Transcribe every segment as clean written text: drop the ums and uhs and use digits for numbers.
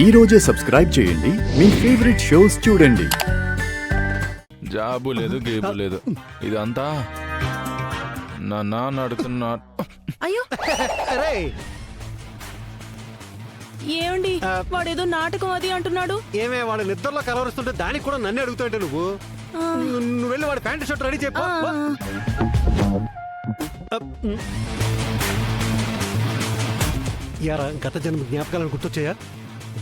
ఈ రోజే సబ్స్క్రైబ్ చేయండి మీ ఫేవరెట్ షోస్ చూడండి. జాబు లేదు గేబు లేదు, ఇదంతా నా నాన్న అడుగుతున్నా. అయ్యో అరే ఏమండి వాడేదో నాటకం అది అంటున్నాడు. ఏమే వాడు నిద్రలో కలవరుస్తుంటే దానికి కూడా నన్ను అడుగుతాంటే నువ్వు నువ్వు వెళ్ళి వాడి ప్యాంటు షర్ట్ రెడీ చెప్పు. యారా గత జన్మ జ్ఞాపకాలను గుర్తొచ్చాయా?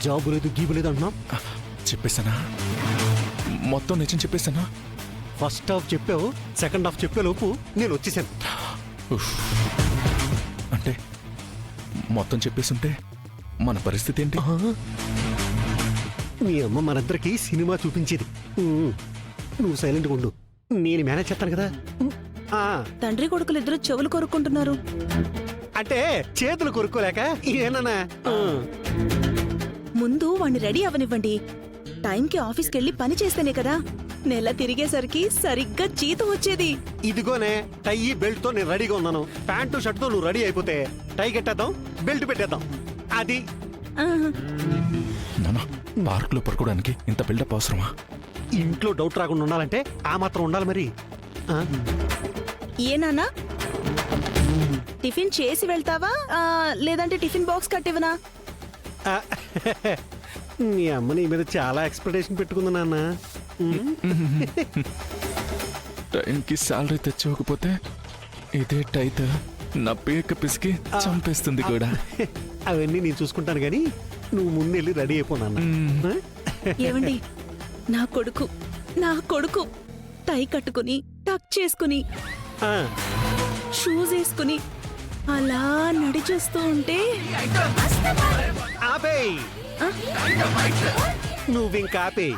జాబు లేదు గీబు లేదు అంటున్నాం. చెప్పేసానా? మొత్తం నిజం చెప్పేసానా? ఫస్ట్ హాఫ్ చెప్పావు, సెకండ్ హాఫ్ చెప్పే లోపు నేను వచ్చేసాను. ఉఫ్. అంటే మొత్తం చెప్పేస్తుంటే మన పరిస్థితి ఏంటి? మీ అమ్మ మనందరికీ సినిమా చూపించేది. నువ్వు సైలెంట్గా ఉండు, నేను మేనేజ్ చేస్తాను కదా. తండ్రి కొడుకులు ఇద్దరు చెవులు కొరుక్కుంటున్నారు. అంటే చేతులు కొరుక్కోలేక ఏనా? ముందు వాణ్ణి రెడీ అవనివ్వండి. టైంకి ఆఫీస్కి వెళ్ళి పని చేస్తేనే కదా నెల తిరిగేసరికి సరిగ్గా జీతం వచ్చేది. ఇదిగోనే టై బెల్ట్ తో నేను రెడీగా ఉన్నాను. ప్యాంటు షర్ట్ తో నువ్వు రెడీ అయిపోతే టై కట్టేద్దాం, బెల్ట్ పెట్టేద్దాం. అది నాన్న, పార్క్ లో పడుకోవడానికి ఇంత బిల్డప్ అవసరమా? ఇంట్లో డౌట్ రాకుండా ఉండాలంటే ఆ మాత్రం ఉండాలి మరి. ఏనానా టిఫిన్ చేసి వెళ్తావా లేదంటే టిఫిన్ బాక్స్ కట్టివనా? మీ అమ్మ నీ మీద చాలా ఎక్స్పెక్టేషన్ పెట్టుకుంది నాన్న. టైంకి శాలరీ తెచ్చుకోకపోతే ఇదే టైత్ నా పేక పిసికి చంపేస్తుంది కూడా. అవన్నీ నేను చూసుకుంటాను గానీ నువ్వు ముందు వెళ్ళి రెడీ అయిపో నాన్న. ఏమండి, నా కొడుకు టై కట్టుకుని టక్ చేసుకుని షూస్ వేసుకుని అలా నడిచేస్తూ ఉంటే ఆపేయ్, నువ్వింకా ఆపేయ్.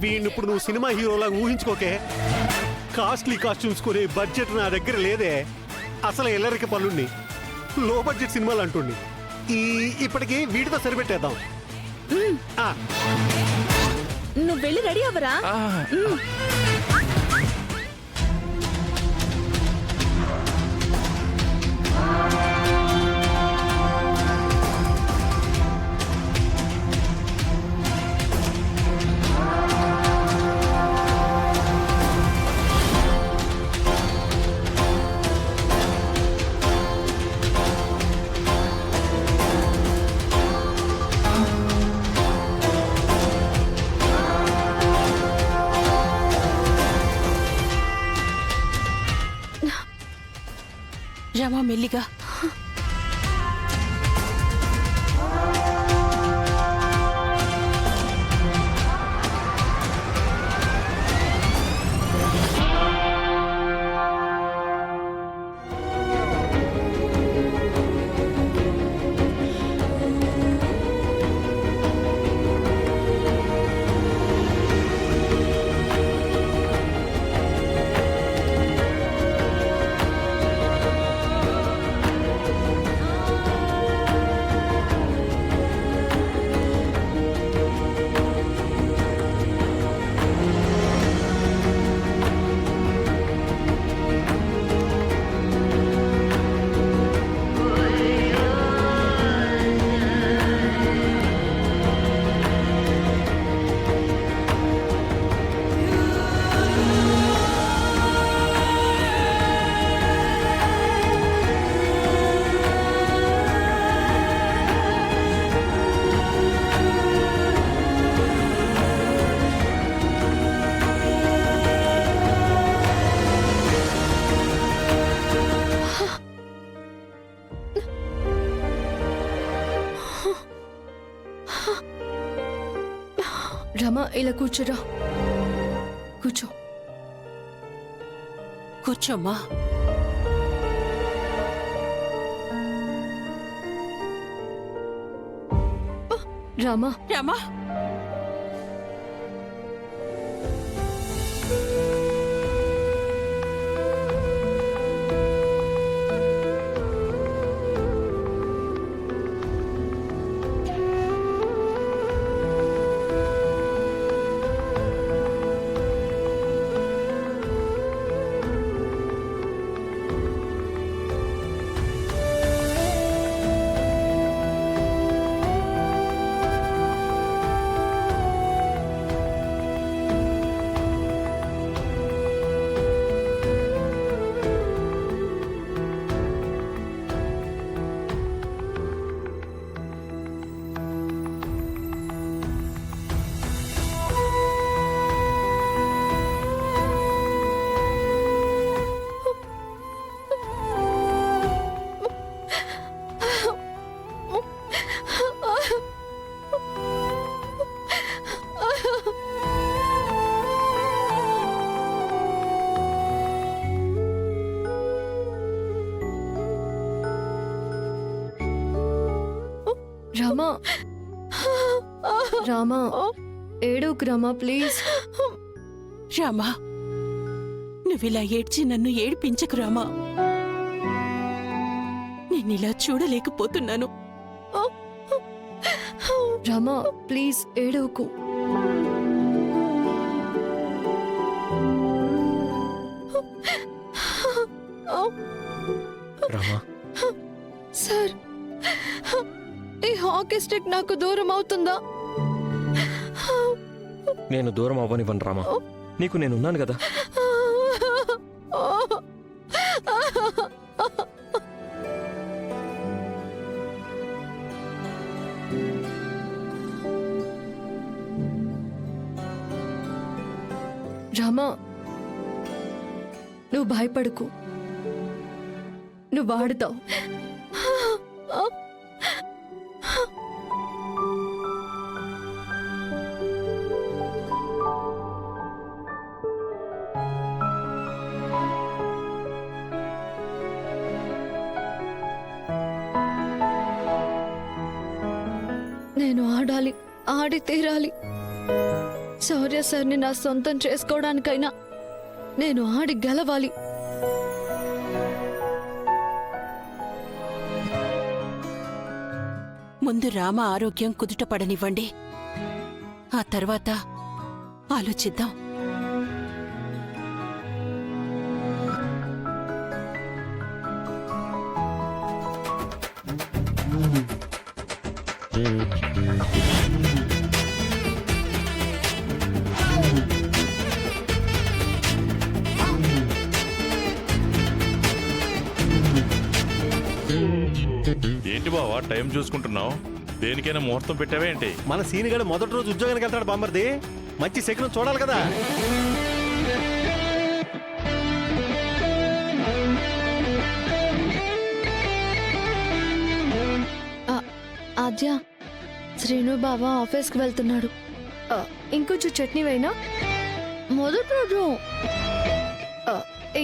వీడిని ఇప్పుడు నువ్వు సినిమా హీరోలా ఊహించుకోకే. కాస్ట్లీ కాస్ట్యూమ్స్ కొనే బడ్జెట్ నా దగ్గర లేదే. అసలు ఎల్లరికి పనుండి లో బడ్జెట్ సినిమాలు అంటుండి. ఇప్పటికి వీటితో సరిపెట్టేద్దాం. నువ్వు వెళ్ళి రెడీ అవ్వరా? రమా మెల్లిగా. రమా ఇలా కూర్చోరా. కూర్చో. కూర్చోమ్మా. రామా రామా రామా రామా ఏడోకు రామా ప్లీజ్. రామా నువ్విలా ఏడ్చి నన్ను ఏడిపించకు రామా. నేనిలా చూడలేకపోతున్నాను. రామా ప్లీజ్ ఏడోకు. రామా సార్ ఈ హాకీ స్టిక్ నాకు దూరం అవుతుందా? నేను దూరం అవ్వనివ్వను రామా, నీకు నేనున్నాను కదా. రామా నువ్వు భయపడకు, నువ్వు ఆడుతావు. నేను ఆడాలి, ఆడి తీరాలి. శౌర్య సార్ని నా సొంతం చేసుకోవడానికైనా నేను ఆడి గెలవాలి. ముందు రామ ఆరోగ్యం కుదుట పడనివ్వండి, ఆ తర్వాత ఆలోచిద్దాం. ఏంటి బావా టైం చూసుకుంటున్నావు? దేనికైనా ముహూర్తం పెట్టావే ఏంటి? మన సీనిగాడు మొదటి రోజు ఉద్యోగానికి వెళ్తాడు బామ్మర్ది, మంచి శకునం చూడాలి కదా. ఆద్య, శ్రీను బాబా ఆఫీస్కి వెళ్తున్నాడు. ఇంకొంచెం చట్నీ వేయనా? మొదటి రోజు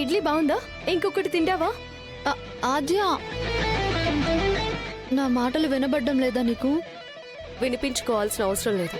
ఇడ్లీ బాగుందా? ఇంకొకటి తింటావా? ఆద్య, నా మాటలు వినబడ్డం లేదా నీకు? వినిపించుకోవాల్సిన అవసరం లేదు.